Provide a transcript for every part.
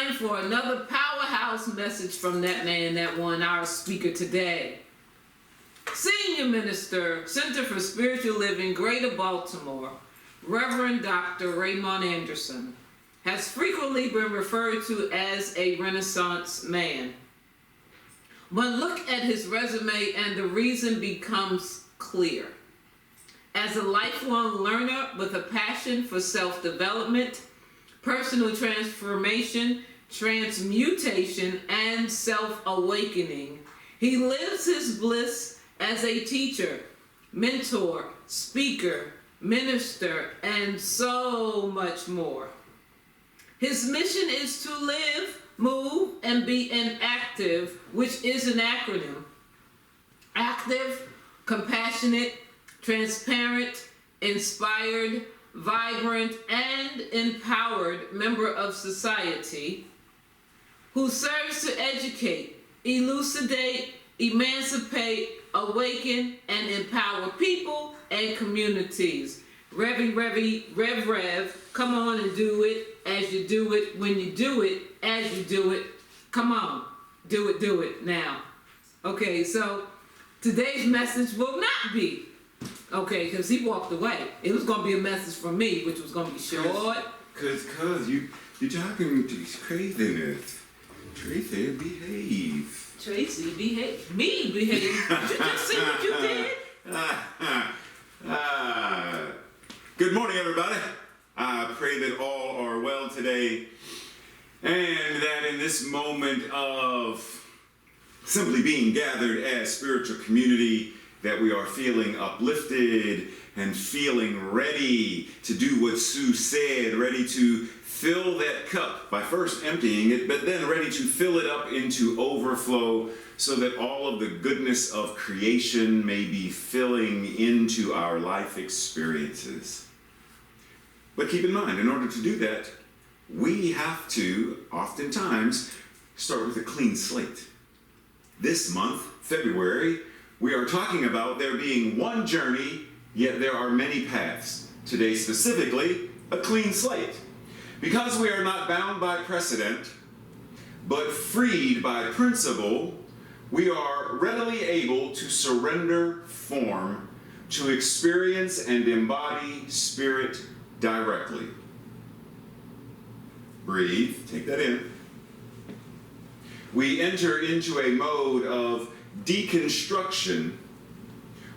time for another powerhouse message from that man, that one, our speaker today. Senior Minister, Center for Spiritual Living, Greater Baltimore, Reverend Dr. Raymont Anderson, has frequently been referred to as a Renaissance man. One look at his resume and the reason becomes clear. As a lifelong learner with a passion for self-development, personal transformation, transmutation, and self-awakening, he lives his bliss as a teacher, mentor, speaker, minister, and so much more. His mission is to live, move, and be an active, which is an acronym. Active, compassionate, transparent, inspired, vibrant, and empowered member of society who serves to educate, elucidate, emancipate, awaken, and empower people and communities. Rev, come on and do it as you do it, when you do it, as you do it. Come on, do it now. Okay, so today's message will not be, okay, because he walked away. It was going to be a message from me, which was going to be short. Cause you're talking to craziness. Tracy, behave. Tracy, behave. Me, behave. Did you just see what you did? Good morning, everybody. I pray that all are well today, and that in this moment of simply being gathered as spiritual community, that we are feeling uplifted and feeling ready to do what Sue said, ready to fill that cup by first emptying it, but then ready to fill it up into overflow so that all of the goodness of creation may be filling into our life experiences. But keep in mind, in order to do that, we have to oftentimes start with a clean slate. This month, February, we are talking about there being one journey, yet there are many paths. Today specifically, a clean slate. Because we are not bound by precedent, but freed by principle, we are readily able to surrender form, to experience and embody spirit directly. Breathe, take that in. We enter into a mode of deconstruction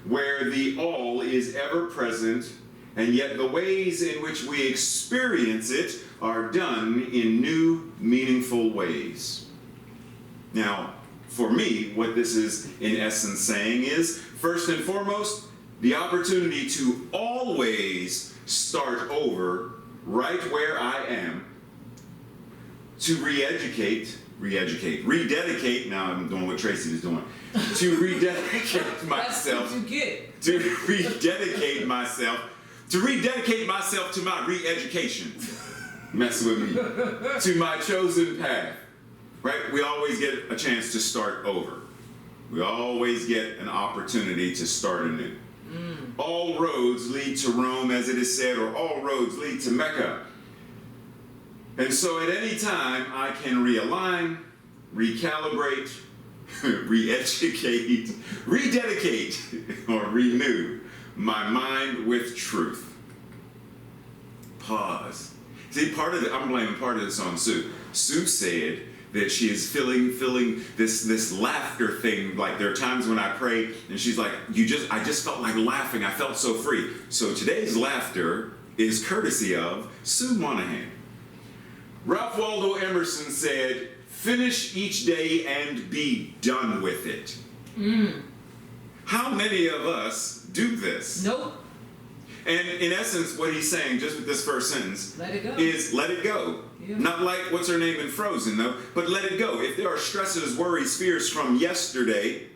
where the all is ever present, and yet the ways in which we experience it are done in new, meaningful ways. Now, for me, what this is in essence saying is, first and foremost, the opportunity to always start over right where I am, to rededicate, now I'm doing what Tracy was doing, to rededicate myself, to rededicate myself to my re-education, mess with me, to my chosen path, right? We always get a chance to start over. We always get an opportunity to start anew. All roads lead to Rome, as it is said, or all roads lead to Mecca. And so at any time, I can realign, recalibrate, re-educate, rededicate, or renew my mind with truth. Pause. See, I'm blaming part of this on Sue. Sue said that she is feeling this laughter thing. Like there are times when I pray and she's like, I just felt like laughing. I felt so free. So today's laughter is courtesy of Sue Monahan. Ralph Waldo Emerson said, finish each day and be done with it. How many of us do this? Nope. And in essence, what he's saying, just with this first sentence, is let it go. Yeah. Not like what's her name in Frozen, though, but let it go. If there are stresses, worries, fears from yesterday,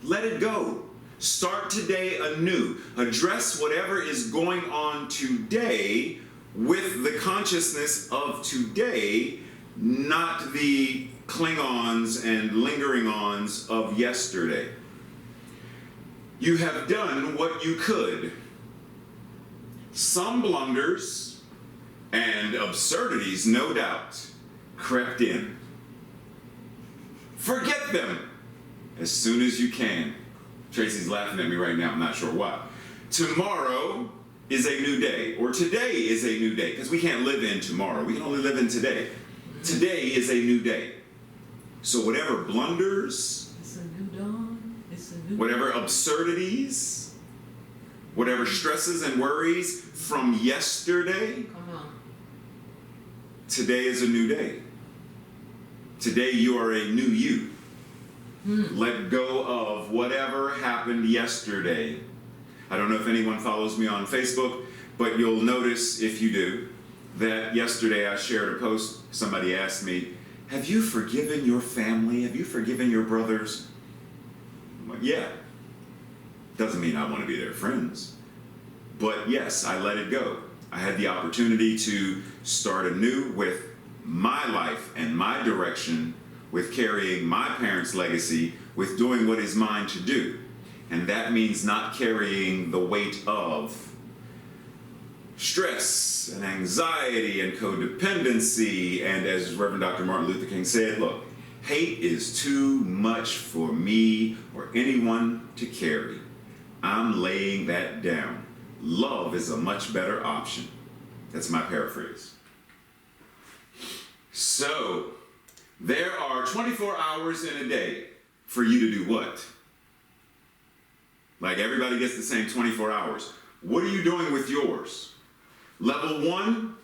let it go. Start today anew. Address whatever is going on today with the consciousness of today, not the cling-ons and lingering-ons of yesterday. You have done what you could. Some blunders and absurdities, no doubt, crept in. Forget them as soon as you can. Tracy's laughing at me right now, I'm not sure why. Tomorrow is a new day, or today is a new day, because we can't live in tomorrow. We can only live in today. Today is a new day. So whatever blunders, It's a new dawn. It's a new whatever absurdities, whatever stresses and worries from yesterday, Come on. today is a new day. Today you are a new you. Let go of whatever happened yesterday. I don't know if anyone follows me on Facebook, but you'll notice, if you do, that yesterday I shared a post. Somebody asked me, have you forgiven your family? Have you forgiven your brothers? I'm like, yeah. Doesn't mean I want to be their friends. But yes, I let it go. I had the opportunity to start anew with my life and my direction, with carrying my parents' legacy, with doing what is mine to do. And that means not carrying the weight of stress and anxiety and codependency. And as Reverend Dr. Martin Luther King said, look, hate is too much for me or anyone to carry. I'm laying that down. Love is a much better option. That's my paraphrase. So, there are 24 hours in a day for you to do what? Like everybody gets the same 24 hours. What are you doing with yours? Level 1,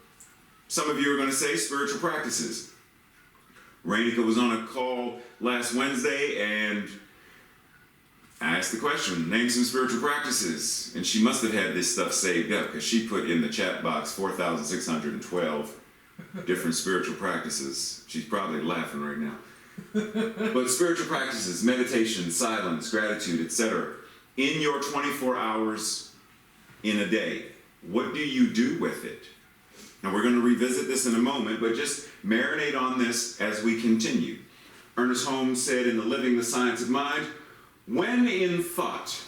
some of you are going to say spiritual practices. Rainika was on a call last Wednesday and I asked the question, name some spiritual practices. And she must have had this stuff saved up because she put in the chat box 4,612 different spiritual practices. She's probably laughing right now. But spiritual practices, meditation, silence, gratitude, etc. In your 24 hours in a day, what do you do with it? Now we're going to revisit this in a moment, but just marinate on this as we continue. Ernest Holmes said in the Living the Science of Mind, when in thought,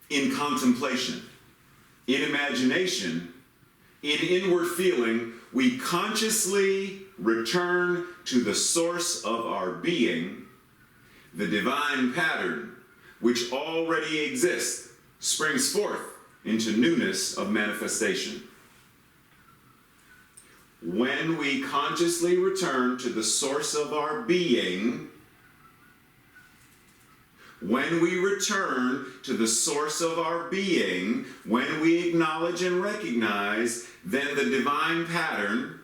in contemplation, in imagination, in inward feeling, we consciously return to the source of our being, the divine pattern, which already exists, springs forth into newness of manifestation. When we consciously return to the source of our being, when we return to the source of our being, when we acknowledge and recognize, then the divine pattern,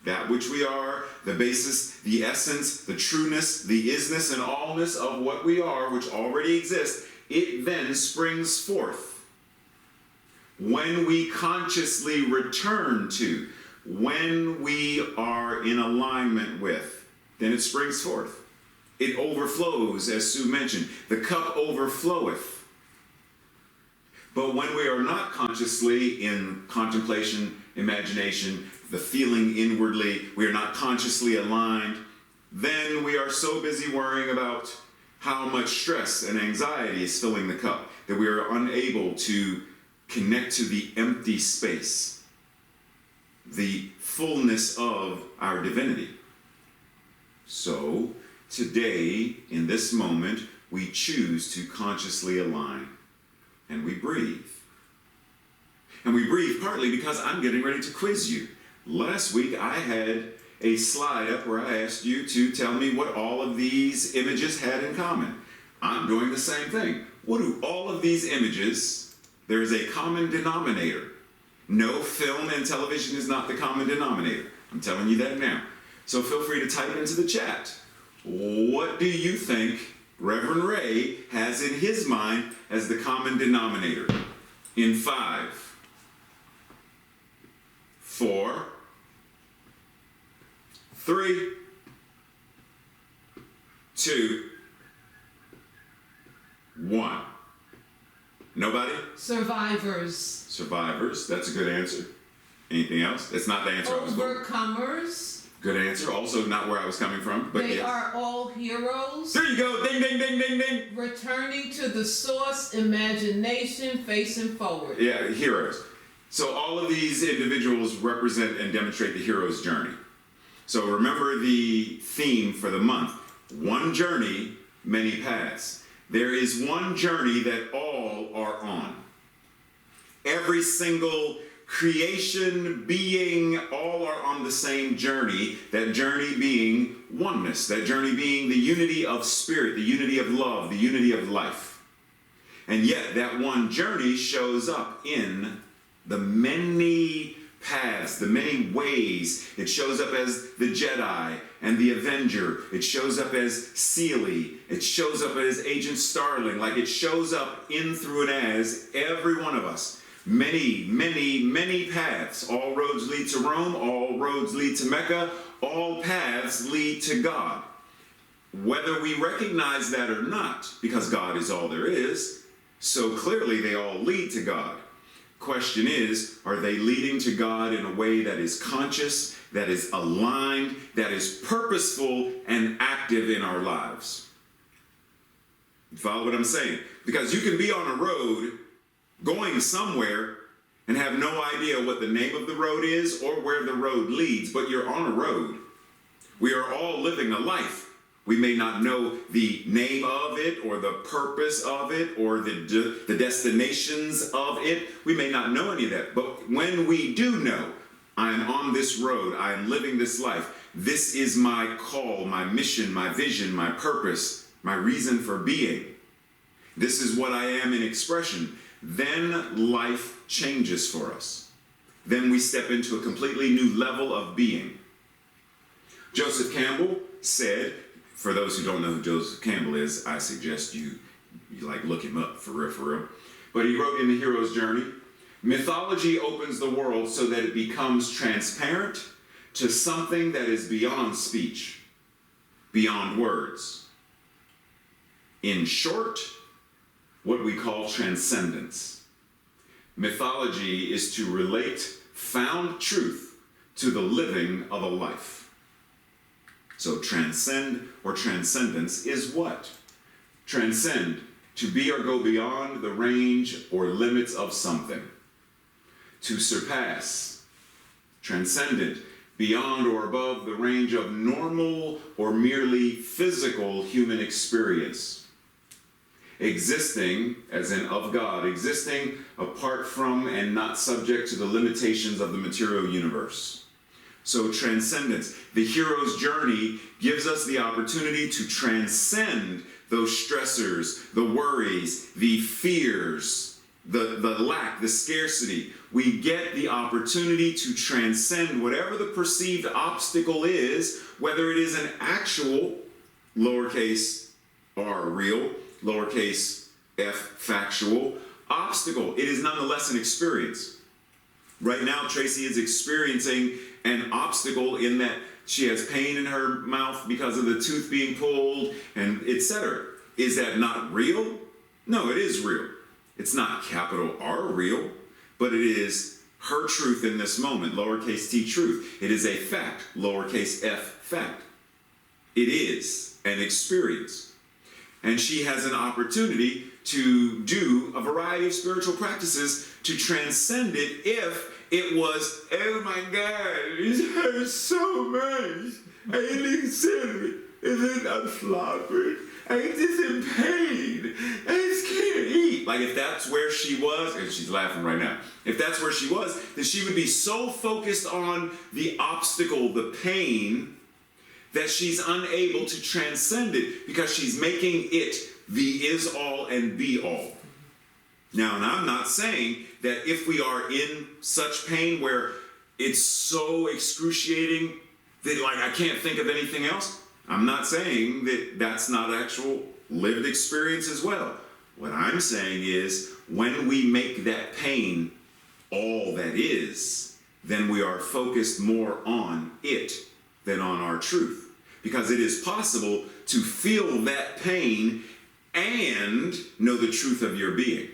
that which we are, the basis, the essence, the trueness, the isness and allness of what we are, which already exists, it then springs forth. When we consciously return to, when we are in alignment with, then it springs forth. It overflows, as Sue mentioned. The cup overfloweth. But when we are not consciously in contemplation, imagination, the feeling inwardly, we are not consciously aligned, then we are so busy worrying about how much stress and anxiety is filling the cup that we are unable to connect to the empty space, the fullness of our divinity. So, today, in this moment, we choose to consciously align, and we breathe. And we breathe partly because I'm getting ready to quiz you. Last week, I had a slide up where I asked you to tell me what all of these images had in common. I'm doing the same thing. What do all of these images, there is a common denominator. No, film and television is not the common denominator. I'm telling you that now. So feel free to type into the chat. What do you think Reverend Ray has in his mind as the common denominator? In 5, 4, 3, 2, 1. Nobody? Survivors. Survivors. That's a good answer. Anything else? That's not the answer I was going. Overcomers. Good answer. Also not where I was coming from, but They yes. are all heroes. There you go. Ding, ding, ding, ding, ding. Returning to the source, imagination, facing forward. Yeah, heroes. So all of these individuals represent and demonstrate the hero's journey. So remember the theme for the month. One journey, many paths. There is one journey that all are on. Every single creation, being, all are on the same journey. That journey being oneness. That journey being the unity of spirit, the unity of love, the unity of life. And yet that one journey shows up in the many paths, the many ways. It shows up as the Jedi and the Avenger. It shows up as Sealy. It shows up as Agent Starling. Like it shows up in, through, and as every one of us. Many, many, many paths. All roads lead to Rome. All roads lead to Mecca. All paths lead to God. Whether we recognize that or not, because God is all there is, so clearly they all lead to God. Question is, are they leading to God in a way that is conscious, that is aligned, that is purposeful and active in our lives? You follow what I'm saying? Because you can be on a road going somewhere and have no idea what the name of the road is or where the road leads, but you're on a road. We are all living a life. We may not know the name of it or the purpose of it or the destinations of it. We may not know any of that. But when we do know, I'm on this road, I'm living this life, this is my call, my mission, my vision, my purpose, my reason for being. This is what I am in expression. Then life changes for us. Then we step into a completely new level of being. Joseph Campbell said, for those who don't know who Joseph Campbell is, I suggest you like look him up for real. But he wrote in The Hero's Journey, mythology opens the world so that it becomes transparent to something that is beyond speech, beyond words. In short, what we call transcendence. Mythology is to relate found truth to the living of a life. So transcend or transcendence is what? Transcend, to be or go beyond the range or limits of something. To surpass, transcendent, beyond or above the range of normal or merely physical human experience. Existing, as in of God, existing apart from and not subject to the limitations of the material universe. So transcendence, the hero's journey, gives us the opportunity to transcend those stressors, the worries, the fears, the lack, the scarcity. We get the opportunity to transcend whatever the perceived obstacle is, whether it is an actual, lowercase r real, lowercase f factual, obstacle. It is nonetheless an experience. Right now, Tracy is experiencing an obstacle in that she has pain in her mouth because of the tooth being pulled, and etc. Is that not real? No, it is real. It's not capital R real, but it is her truth in this moment, lowercase t truth. It is a fact, lowercase f fact. It is an experience. And she has an opportunity to do a variety of spiritual practices to transcend it if it was, oh my God, it hurts so much. I ain't silly. Is it not flopping? I'm just in pain. I just can't eat. Like if that's where she was, and she's laughing right now. If that's where she was, then she would be so focused on the obstacle, the pain, that she's unable to transcend it because she's making it the is all and be all. Now, and I'm not saying that if we are in such pain where it's so excruciating that like I can't think of anything else, I'm not saying that that's not actual lived experience as well. What I'm saying is when we make that pain all that is, then we are focused more on it than on our truth. Because it is possible to feel that pain and know the truth of your being.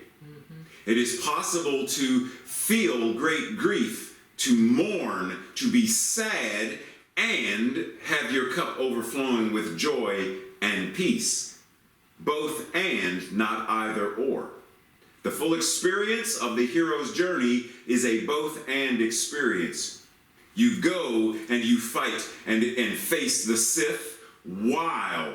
It is possible to feel great grief, to mourn, to be sad, and have your cup overflowing with joy and peace. Both and, not either or. The full experience of the hero's journey is a both and experience. You go and you fight and face the Sith while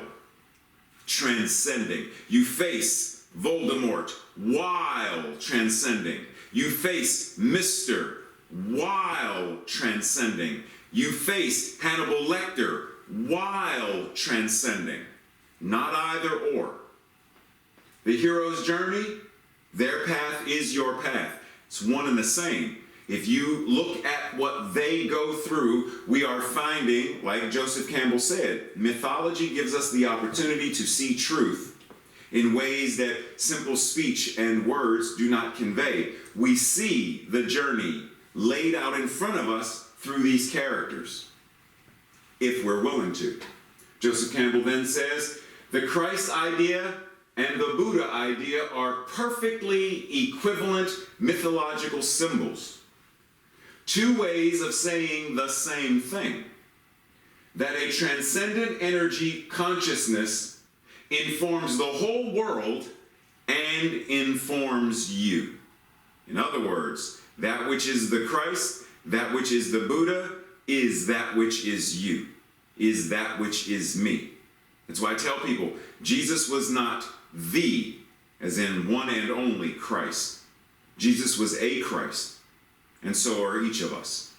transcending. You face Voldemort while transcending. You face Mr. while transcending. You face Hannibal Lecter while transcending. Not either or. The hero's journey, their path is your path. It's one and the same. If you look at what they go through, we are finding, like Joseph Campbell said, mythology gives us the opportunity to see truth in ways that simple speech and words do not convey. We see the journey laid out in front of us through these characters, if we're willing to. Joseph Campbell then says, the Christ idea and the Buddha idea are perfectly equivalent mythological symbols. Two ways of saying the same thing. That a transcendent energy consciousness informs the whole world and informs you. In other words, that which is the Christ, that which is the Buddha, is that which is you, is that which is me. That's why I tell people, Jesus was not the, as in one and only Christ. Jesus was a Christ. And so are each of us.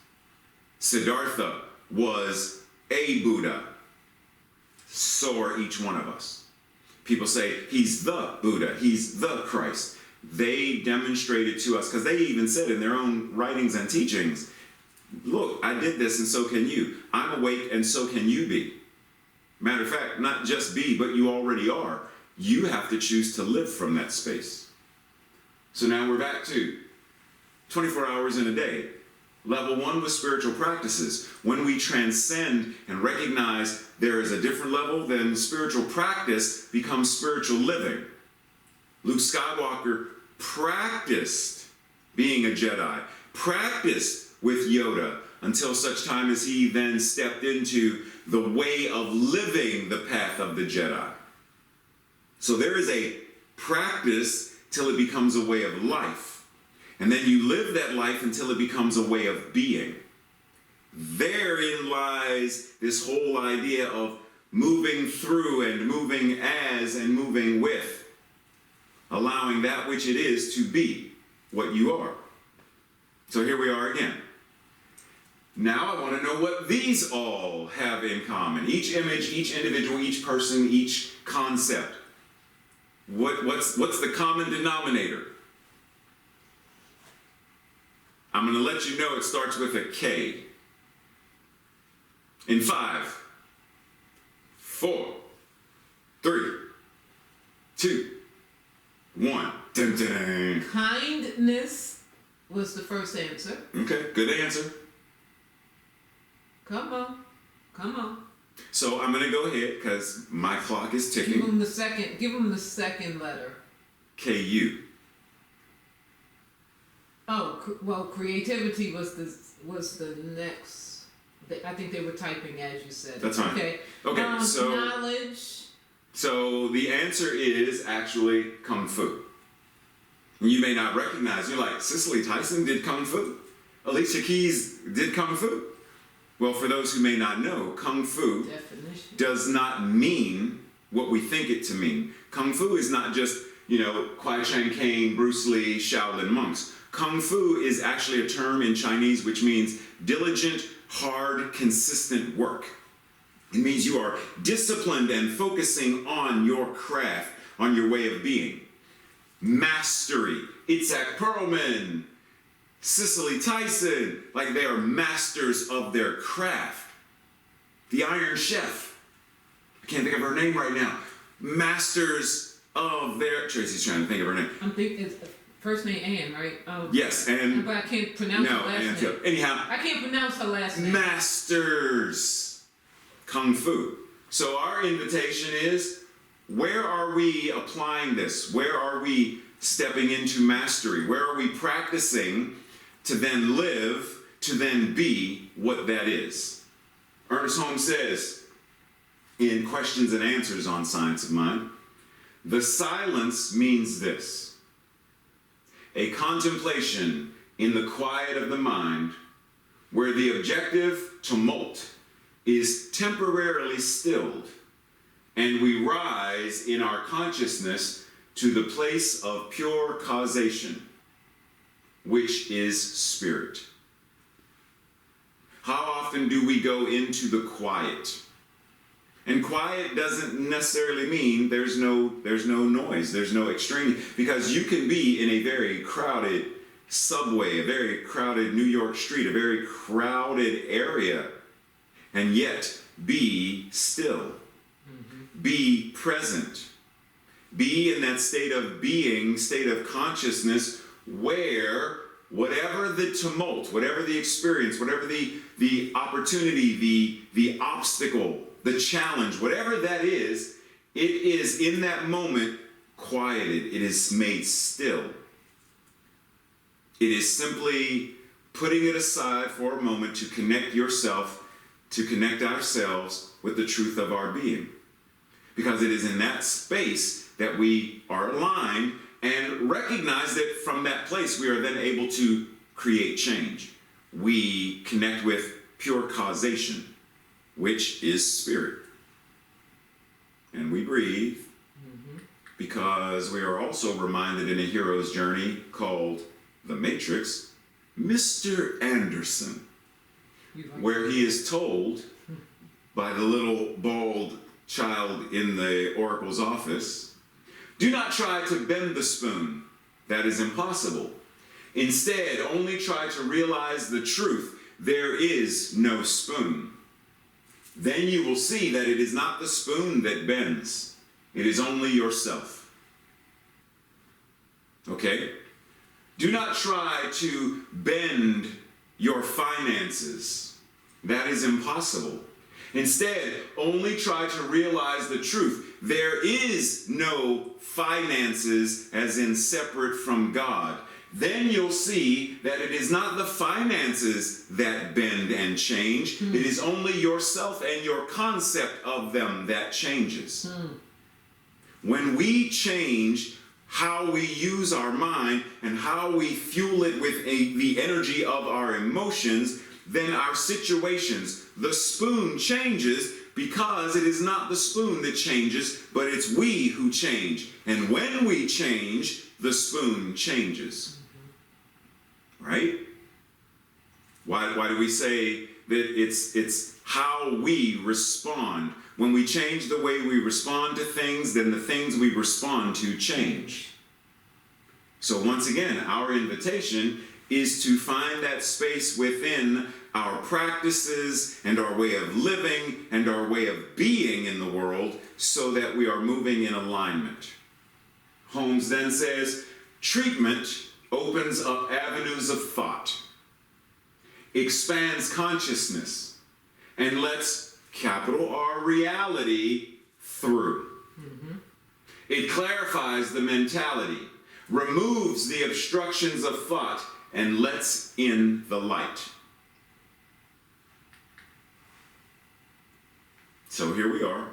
Siddhartha was a Buddha. So are each one of us. People say, he's the Buddha, he's the Christ. They demonstrated to us, because they even said in their own writings and teachings, look, I did this and so can you. I'm awake and so can you be. Matter of fact, not just be, but you already are. You have to choose to live from that space. So now we're back to 24 hours in a day. Level 1 was spiritual practices. When we transcend and recognize there is a different level, then spiritual practice becomes spiritual living. Luke Skywalker practiced being a Jedi, practiced with Yoda, until such time as he then stepped into the way of living the path of the Jedi. So there is a practice till it becomes a way of life. And then you live that life until it becomes a way of being. Therein lies this whole idea of moving through and moving as and moving with, allowing that which it is to be what you are. So here we are again. Now I want to know what these all have in common. Each image, each individual, each person, each concept. What's the common denominator? I'm going to let you know it starts with a K. In 5, 4, 3, 2, 1. Dun, dun. Kindness was the first answer. Okay, good answer. Come on. So I'm going to go ahead because my clock is ticking. Give him the second letter. KU. Oh, well, creativity was the next. I think they were typing as you said. That's fine. Okay. Okay, so knowledge. So the answer is actually Kung Fu. You may not recognize. You're like, Cicely Tyson did Kung Fu. Alicia Keys did Kung Fu. Well, for those who may not know, Kung Fu Definition. does not mean what we think it to mean. Kung Fu is not just, Kwai Chang Caine, Bruce Lee, Shaolin monks. Kung Fu is actually a term in Chinese which means diligent, hard, consistent work. It means you are disciplined and focusing on your craft, on your way of being. Mastery. Itzhak Perlman, Cicely Tyson, like they are masters of their craft. The Iron Chef, I can't think of her name right now. Masters of their, Tracy's trying to think of her name. I'm thinking it's first name Ann, right? Yes, and but I can't pronounce her last name. Anyhow, I can't pronounce her last name. Masters Kung Fu. So our invitation is, where are we applying this? Where are we stepping into mastery? Where are we practicing to then live, to then be what that is? Ernest Holmes says in Questions and Answers on Science of Mind, the silence means this: a contemplation in the quiet of the mind where the objective tumult is temporarily stilled, and we rise in our consciousness to the place of pure causation, which is spirit. How often do we go into the quiet? And quiet doesn't necessarily mean there's no noise, there's no extreme, because you can be in a very crowded subway, a very crowded New York street, a very crowded area, and yet be still, be present, be in that state of being, state of consciousness, where whatever the tumult, whatever the experience, whatever the opportunity, the obstacle, the challenge, whatever that is, it is in that moment quieted. It is made still. It is simply putting it aside for a moment to connect yourself, to connect ourselves with the truth of our being. Because it is in that space that we are aligned and recognize that from that place we are then able to create change. We connect with pure causation, which is spirit. And we breathe because we are also reminded in a hero's journey called The Matrix, Mr. Anderson, where he is told by the little bald child in the oracle's office, do not try to bend the spoon. That is impossible. Instead, only try to realize the truth. There is no spoon. Then you will see that it is not the spoon that bends. It is only yourself. Okay? Do not try to bend your finances. That is impossible. Instead, only try to realize the truth. There is no finances as in separate from God. Then you'll see that it is not the finances that bend and change. It is only yourself and your concept of them that changes. When we change how we use our mind and how we fuel it with the energy of our emotions, then our situations, the spoon changes, because it is not the spoon that changes, but it's we who change. And when we change, the spoon changes. Right? Why do we say that it's how we respond? When we change the way we respond to things, then the things we respond to change. So once again, our invitation is to find that space within our practices and our way of living and our way of being in the world so that we are moving in alignment. Holmes then says, treatment opens up avenues of thought, expands consciousness, and lets capital R reality through. It clarifies the mentality, removes the obstructions of thought, and lets in the light. So here we are,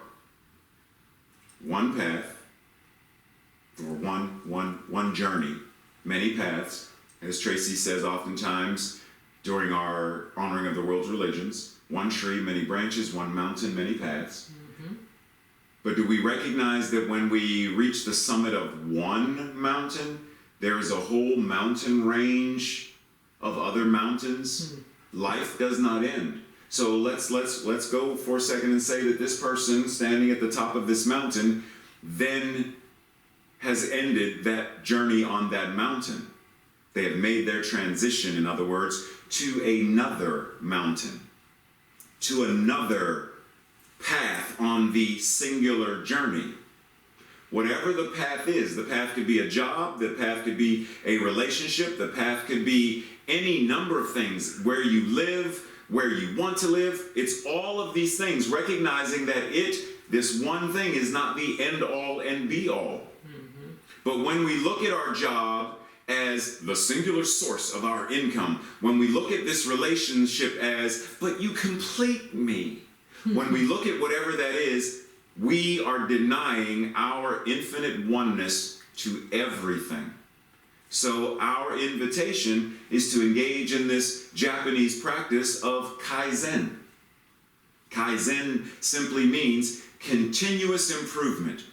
one path, or one journey, many paths, as Tracy says oftentimes during our honoring of the world's religions, one tree, many branches, one mountain, many paths. But do we recognize that when we reach the summit of one mountain, there is a whole mountain range of other mountains? Life does not end. So let's go for a second and say that this person standing at the top of this mountain then has ended that journey on that mountain. They have made their transition, in other words, to another mountain, to another path on the singular journey. Whatever the path is, the path could be a job, the path could be a relationship, the path could be any number of things, where you live, where you want to live. It's all of these things, recognizing that this one thing is not the end all and be all. But when we look at our job as the singular source of our income, when we look at this relationship as, but you complete me, when we look at whatever that is, we are denying our infinite oneness to everything. So our invitation is to engage in this Japanese practice of kaizen. Kaizen simply means continuous improvement.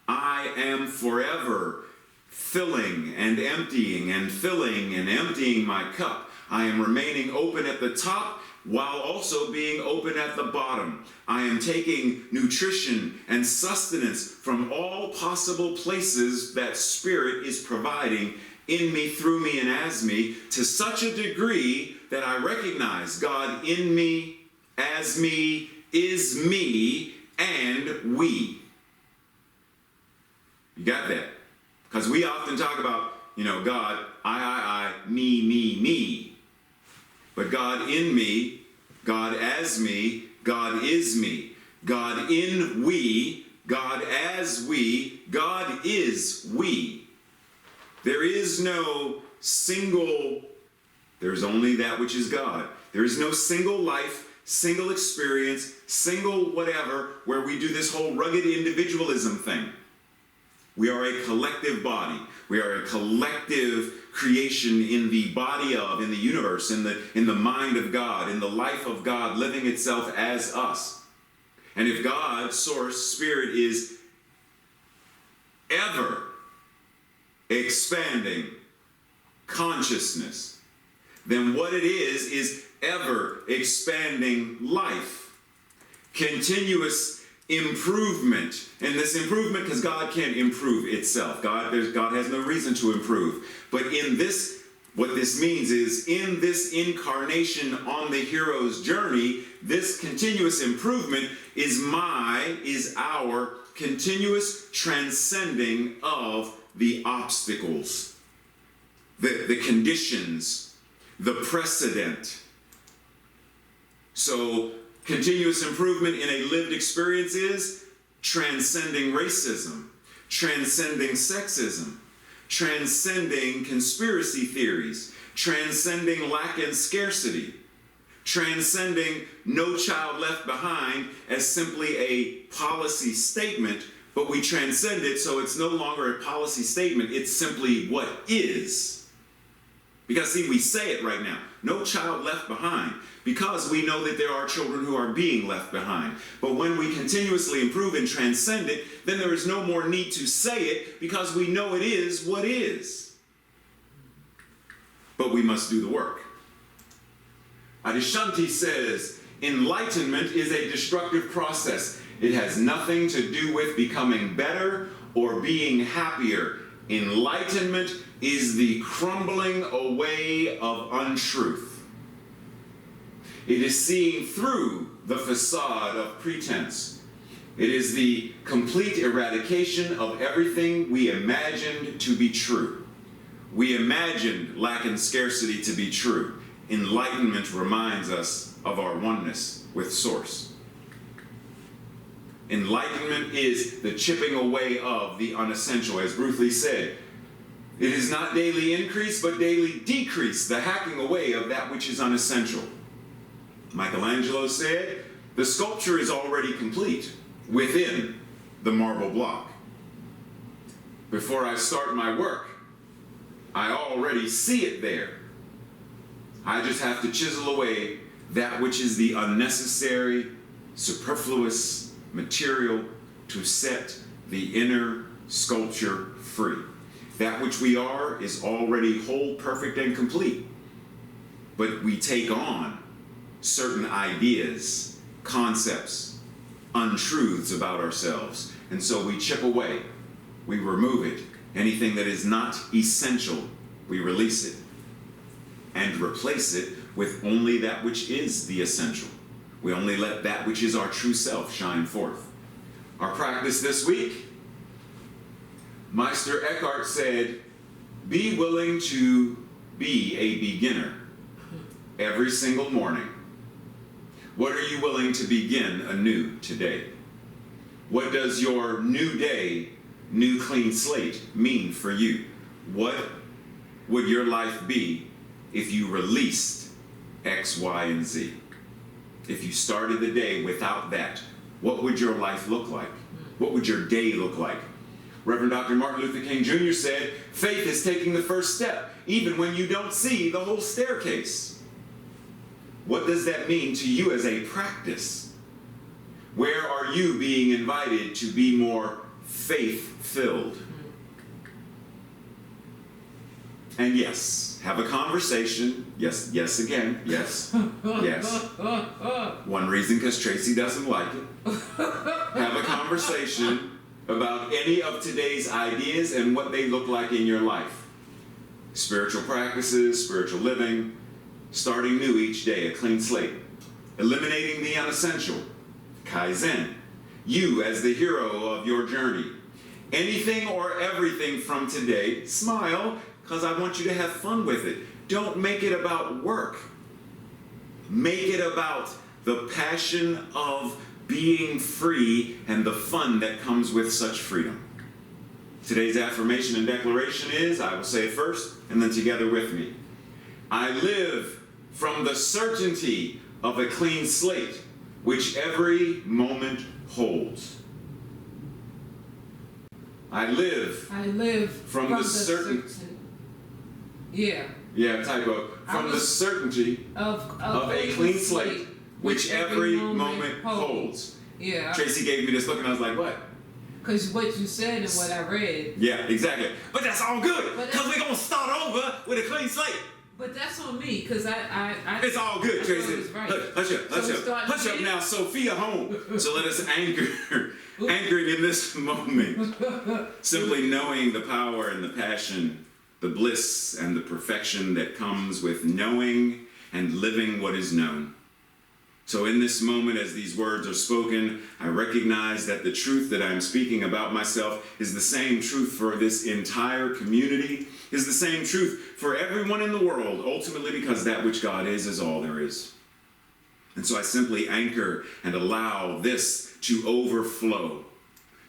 I am forever filling and emptying and filling and emptying my cup. I am remaining open at the top while also being open at the bottom. I am taking nutrition and sustenance from all possible places that Spirit is providing in me, through me, and as me, to such a degree that I recognize God in me, as me, is me, and we. You got that? Because we often talk about, God, I, me. But God in me, God as me, God is me. God in we, God as we, God is we. There is no single, there's only that which is God. There is no single life, single experience, single whatever, where we do this whole rugged individualism thing. We are a collective body. We are a collective creation in the body of, in the universe, in the mind of God, in the life of God, living itself as us. And if God, Source, Spirit, is ever expanding consciousness, then what it is ever expanding life. Continuous improvement. And this improvement, because God can't improve itself. God has no reason to improve. But in this, what this means is, in this incarnation on the hero's journey, this continuous improvement is our continuous transcending of the obstacles, the conditions, the precedent. So, continuous improvement in a lived experience is transcending racism, transcending sexism, transcending conspiracy theories, transcending lack and scarcity, transcending No Child Left Behind as simply a policy statement, but we transcend it so it's no longer a policy statement, it's simply what is. Because see, we say it right now, no child left behind, because we know that there are children who are being left behind. But when we continuously improve and transcend it, then there is no more need to say it, because we know it is what is. But we must do the work. Adyashanti says, enlightenment is a destructive process. It has nothing to do with becoming better or being happier. Enlightenment is the crumbling away of untruth. It is seeing through the facade of pretense. It is the complete eradication of everything we imagined to be true. We imagined lack and scarcity to be true. Enlightenment reminds us of our oneness with Source. Enlightenment is the chipping away of the unessential. As Bruce Lee said, it is not daily increase, but daily decrease, the hacking away of that which is unessential. Michelangelo said, the sculpture is already complete within the marble block. Before I start my work, I already see it there. I just have to chisel away that which is the unnecessary, superfluous material to set the inner sculpture free. That which we are is already whole, perfect, and complete. But we take on certain ideas, concepts, untruths about ourselves. And so we chip away, we remove it. Anything that is not essential, we release it and replace it with only that which is the essential. We only let that which is our true self shine forth. Our practice this week, Meister Eckhart said, be willing to be a beginner every single morning. What are you willing to begin anew today? What does your new day, new clean slate mean for you? What would your life be if you released X, Y, and Z? If you started the day without that, what would your life look like? What would your day look like? Reverend Dr. Martin Luther King Jr. said, faith is taking the first step, even when you don't see the whole staircase. What does that mean to you as a practice? Where are you being invited to be more faith-filled? And yes, have a conversation. Yes, again, yes. One reason, because Tracy doesn't like it. Have a conversation about any of today's ideas and what they look like in your life. Spiritual practices, spiritual living, starting new each day, a clean slate. Eliminating the unessential, Kaizen. You as the hero of your journey. Anything or everything from today, smile, because I want you to have fun with it. Don't make it about work. Make it about the passion of being free and the fun that comes with such freedom. Today's affirmation and declaration is, I will say it first, and then together with me. I live from the certainty of a clean slate, which every moment holds. I live from the certainty. Typo. From the certainty of a clean slate, which every moment holds. Yeah. Tracy gave me this look and I was like, what? Because what you said and what I read. Yeah, exactly. But that's all good, because we're going to start over with a clean slate. But that's on me, because I it's all good, Tracy. Right. Look, hush up now, Sophia home. So let us anchoring in this moment. Simply knowing the power and the passion, the bliss and the perfection that comes with knowing and living what is known. So in this moment, as these words are spoken, I recognize that the truth that I'm speaking about myself is the same truth for this entire community, is the same truth for everyone in the world, ultimately because that which God is all there is. And so I simply anchor and allow this to overflow,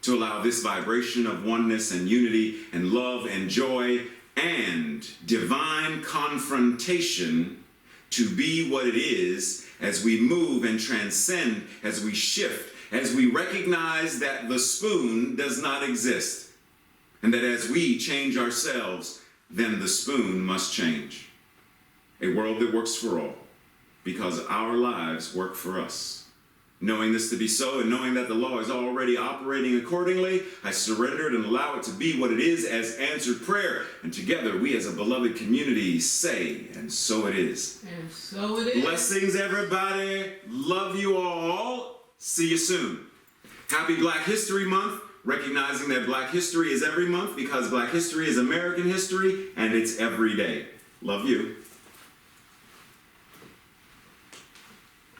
to allow this vibration of oneness and unity and love and joy and divine confrontation to be what it is as we move and transcend, as we shift, as we recognize that the spoon does not exist, and that as we change ourselves, then the spoon must change. A world that works for all, because our lives work for us. Knowing this to be so, and knowing that the law is already operating accordingly, I surrendered and allow it to be what it is as answered prayer. And together, we as a beloved community say, and so it is. And so it is. Blessings, everybody. Love you all. See you soon. Happy Black History Month. Recognizing that Black history is every month because Black history is American history, and it's every day. Love you.